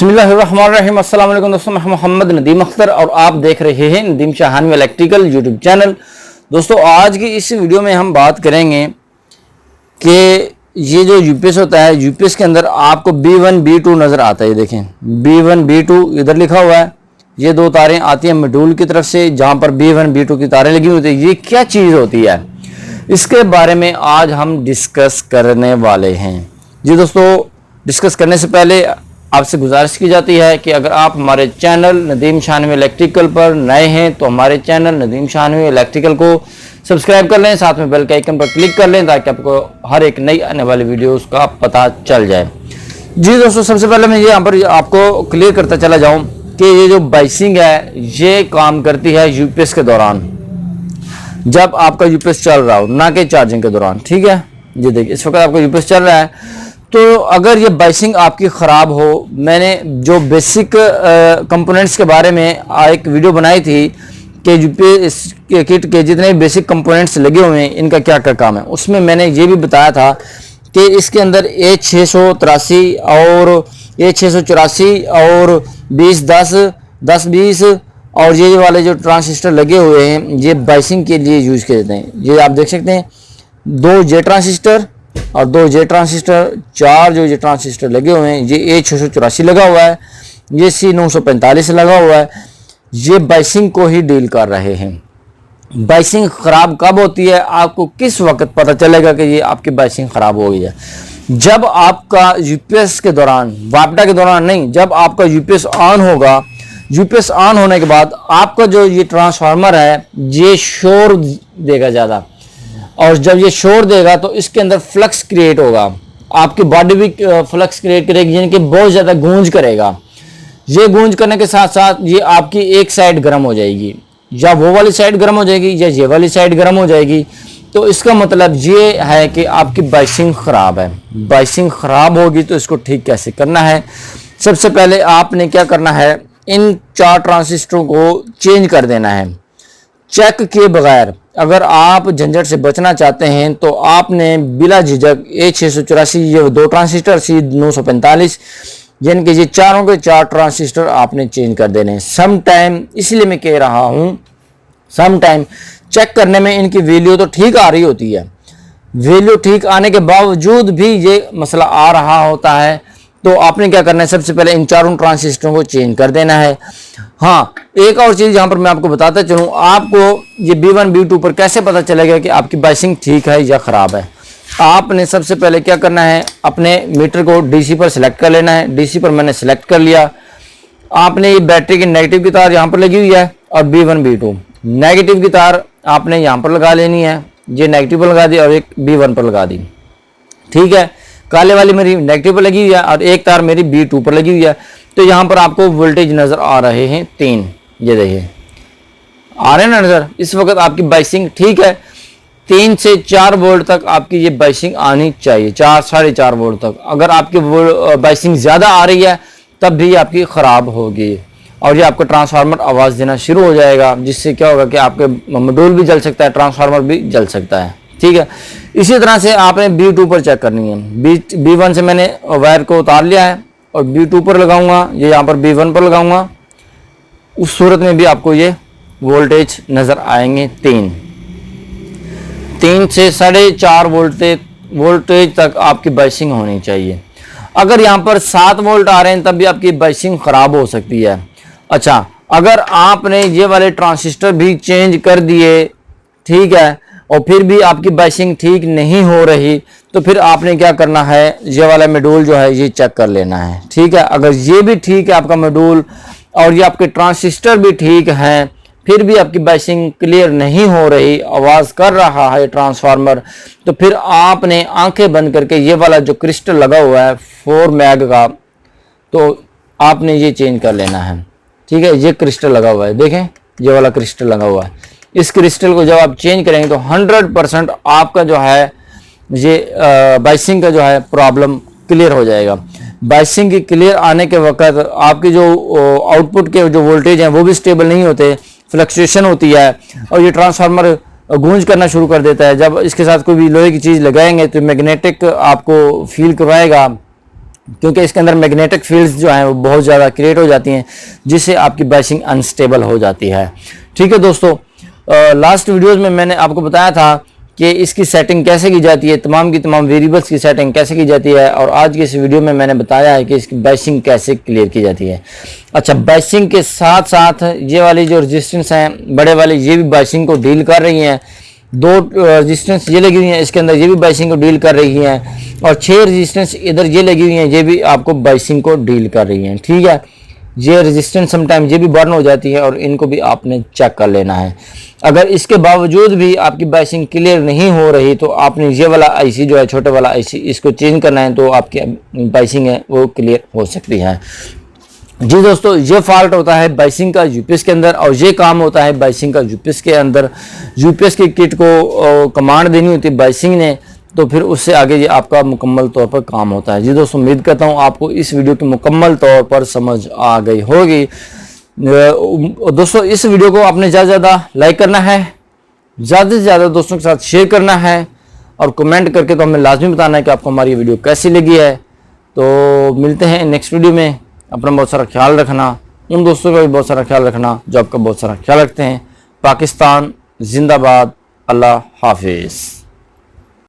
बिस्मिल्लाहिर्रहमानिर्रहीम। अस्सलाम वालेकुम दोस्तों, मैं मोहम्मद नदीम अख्तर और आप देख रहे हैं नदीम शाहानवी इलेक्ट्रिकल यूट्यूब चैनल। दोस्तों, आज की इस वीडियो में हम बात करेंगे कि ये जो यूपीएस होता है, यूपीएस के अंदर आपको B1 B2 नज़र आता है। ये देखें B1 B2 इधर लिखा हुआ है। ये दो तारें आती हैं मॉड्यूल की तरफ से, जहाँ पर B1 B2 की तारें लगी होती है। ये क्या चीज़ होती है, इसके बारे में आज हम डिस्कस करने वाले हैं। जी दोस्तों, डिस्कस करने से पहले आपसे गुजारिश की जाती है कि अगर आप हमारे चैनल नदीम शाहानवी इलेक्ट्रिकल पर नए हैं तो हमारे चैनल नदीम शाहानवी इलेक्ट्रिकल को सब्सक्राइब कर लें, साथ में बेल के आइकन पर क्लिक कर लें ताकि आपको हर एक नई आने वाली वीडियोस का पता चल जाए। जी दोस्तों, सबसे पहले मैं यहाँ पर आपको क्लियर करता चला जाऊँ कि ये जो बाइसिंग है ये काम करती है यूपीएस के दौरान, जब आपका यूपीएस चल रहा हो, ना कि चार्जिंग के दौरान। ठीक है, ये देखिए इस वक्त आपका यूपीएस चल रहा है। तो अगर ये बाइसिंग आपकी ख़राब हो, मैंने जो बेसिक कंपोनेंट्स के बारे में एक वीडियो बनाई थी कि यूपीएस के किट के जितने बेसिक कंपोनेंट्स लगे हुए हैं इनका क्या क्या काम है, उसमें मैंने ये भी बताया था कि इसके अंदर A683 और A684 और 2010 1020 और ये वाले जो ट्रांजिस्टर लगे हुए हैं ये बाइसिंग के लिए यूज़ किए जाते हैं। ये आप देख सकते हैं, 2 J ट्रांजिस्टर और 2 J ट्रांजिस्टर, 4 जो ये ट्रांजिस्टर लगे हुए हैं, ये A684 लगा हुआ है, ये C945 लगा हुआ है। ये बाइसिंग को ही डील कर रहे हैं। बाइसिंग ख़राब कब होती है, आपको किस वक्त पता चलेगा कि ये आपकी बाइसिंग ख़राब हो गई है? जब आपका यूपीएस के दौरान, वापडा के दौरान नहीं, जब आपका यूपीएस ऑन होगा। यूपीएस ऑन होने के बाद आपका जो ये ट्रांसफार्मर है ये शोर देगा ज़्यादा, और जब ये शोर देगा तो इसके अंदर फ्लक्स क्रिएट होगा, आपकी बॉडी भी फ्लक्स क्रिएट करेगी, यानी कि बहुत ज़्यादा गूंज करेगा। ये गूंज करने के साथ साथ ये आपकी एक साइड गर्म हो जाएगी, या वो वाली साइड गर्म हो जाएगी या ये वाली साइड गर्म हो जाएगी। तो इसका मतलब ये है कि आपकी बाइसिंग ख़राब है। बाइसिंग ख़राब होगी तो इसको ठीक कैसे करना है? सबसे पहले आपने क्या करना है, इन 4 ट्रांजिस्टरों को चेंज कर देना है चेक किए बगैर। अगर आप झंझट से बचना चाहते हैं तो आपने बिला झिझक A684, ये 2 ट्रांजिस्टर, C945, यानी कि ये चारों के 4 ट्रांजिस्टर आपने चेंज कर देने। सम टाइम, इसलिए मैं कह रहा हूँ, सम टाइम चेक करने में इनकी वैल्यू तो ठीक आ रही होती है, वैल्यू ठीक आने के बावजूद भी ये मसला आ रहा होता है। तो आपने क्या करना है, सबसे पहले इन चारों ट्रांजिस्टरों को चेंज कर देना है। हाँ, एक और चीज़ यहाँ पर मैं आपको बताता चलूँ, आपको ये B1 B2 पर कैसे पता चलेगा कि आपकी बाइसिंग ठीक है या ख़राब है। आपने सबसे पहले क्या करना है, अपने मीटर को DC पर सिलेक्ट कर लेना है। DC पर मैंने सिलेक्ट कर लिया। आपने ये बैटरी की नेगेटिव की तार यहाँ पर लगी हुई है और B1 B2, नेगेटिव की तार आपने यहाँ पर लगा लेनी है। ये नेगेटिव पर लगा दी और एक B1 पर लगा दी। ठीक है, काले वाली मेरी नेगेटिव पर लगी हुई है और एक तार मेरी B2 पर लगी हुई है। तो यहाँ पर आपको वोल्टेज नज़र आ रहे हैं 3, ये देखिए आ रहे हैं ना नज़र। इस वक्त आपकी बाइसिंग ठीक है, 3 से 4 वोल्ट तक आपकी ये बाइसिंग आनी चाहिए, 4 साढ़े 4 वोल्ट तक। अगर आपकी बाइसिंग ज़्यादा आ रही है तब भी आपकी ख़राब होगी और ये आपका ट्रांसफार्मर आवाज़ देना शुरू हो जाएगा, जिससे क्या होगा कि आपके मॉड्यूल भी जल सकता है, ट्रांसफार्मर भी जल सकता है। ठीक है, इसी तरह से आपने B2 पर चेक करनी है। B1 से मैंने वायर को उतार लिया है और B2 पर लगाऊंगा, ये यहाँ पर B1 पर लगाऊंगा। उस सूरत में भी आपको ये वोल्टेज नज़र आएंगे 3 से साढ़े 4 वोल्टेज तक आपकी बाइसिंग होनी चाहिए। अगर यहाँ पर 7 वोल्ट आ रहे हैं तब भी आपकी बाइसिंग ख़राब हो सकती है। अच्छा, अगर आपने ये वाले ट्रांजिस्टर भी चेंज कर दिए, ठीक है, और फिर भी आपकी बाइसिंग ठीक नहीं हो रही, तो फिर आपने क्या करना है, ये वाला मॉड्यूल जो है ये चेक कर लेना है। ठीक है, अगर ये भी ठीक है आपका मॉड्यूल और ये आपके ट्रांजिस्टर भी ठीक हैं, फिर भी आपकी बाइसिंग क्लियर नहीं हो रही, आवाज़ कर रहा है ट्रांसफार्मर, तो फिर आपने आंखें बंद करके ये वाला जो क्रिस्टल लगा हुआ है 4 मैग का, तो आपने ये चेंज कर लेना है। ठीक है, ये क्रिस्टल लगा हुआ है, देखें ये वाला क्रिस्टल लगा हुआ है। इस क्रिस्टल को जब आप चेंज करेंगे तो 100% आपका जो है ये बाइसिंग का जो है प्रॉब्लम क्लियर हो जाएगा। बाइसिंग की क्लियर आने के वक्त आपकी जो आउटपुट के जो वोल्टेज हैं वो भी स्टेबल नहीं होते, फ्लक्चुएशन होती है और ये ट्रांसफार्मर गूंज करना शुरू कर देता है। जब इसके साथ कोई भी लोहे की चीज़ लगाएंगे तो मैग्नेटिक आपको फील करवाएगा क्योंकि इसके अंदर मैग्नेटिक फील्ड्स जो हैं वो बहुत ज़्यादा क्रिएट हो जाती हैं, जिससे आपकी बाइसिंग अनस्टेबल हो जाती है। ठीक है दोस्तों, लास्ट वीडियोज़ में मैंने आपको बताया था कि इसकी सेटिंग कैसे की जाती है, तमाम की तमाम वेरिएबल्स की सेटिंग कैसे की जाती है, और आज की इस वीडियो में मैंने बताया है कि इसकी बाइसिंग कैसे क्लियर की जाती है। अच्छा, बाइसिंग के साथ साथ ये वाली जो रेजिस्टेंस हैं बड़े वाले, ये भी बाइसिंग को डील कर रही हैं। 2 रेजिस्टेंस ये लगी हुई हैं इसके अंदर, ये भी बाइसिंग को डील कर रही हैं, और 6 रेजिस्टेंस इधर ये लगी हुई हैं, ये भी आपको बाइसिंग को डील कर रही हैं। ठीक है, ये रेजिस्टेंस समटाइम ये भी बर्न हो जाती है और इनको भी आपने चेक कर लेना है। अगर इसके बावजूद भी आपकी बाइसिंग क्लियर नहीं हो रही तो आपने ये वाला आईसी जो है, छोटे वाला आईसी, इसको चेंज करना है, तो आपकी बाइसिंग है वो क्लियर हो सकती है। जी दोस्तों, ये फॉल्ट होता है बाइसिंग का यूपीएस के अंदर, और ये काम होता है बाइसिंग का यूपीएस के अंदर। यूपीएस की किट को कमांड देनी होती है बाइसिंग ने, तो फिर उससे आगे ये आपका मुकम्मल तौर पर काम होता है। जी दोस्तों, उम्मीद करता हूँ आपको इस वीडियो की मुकम्मल तौर पर समझ आ गई होगी। दोस्तों, इस वीडियो को आपने ज़्यादा से ज़्यादा लाइक करना है, ज़्यादा से ज़्यादा दोस्तों के साथ शेयर करना है, और कमेंट करके तो हमें लाजमी बताना है कि आपको हमारी वीडियो कैसी लगी है। तो मिलते हैं नेक्स्ट वीडियो में। अपना बहुत सारा ख्याल रखना, उन दोस्तों का भी बहुत सारा ख्याल रखना जो आपका बहुत सारा ख्याल रखते हैं। पाकिस्तान जिंदाबाद। अल्लाह हाफिज़।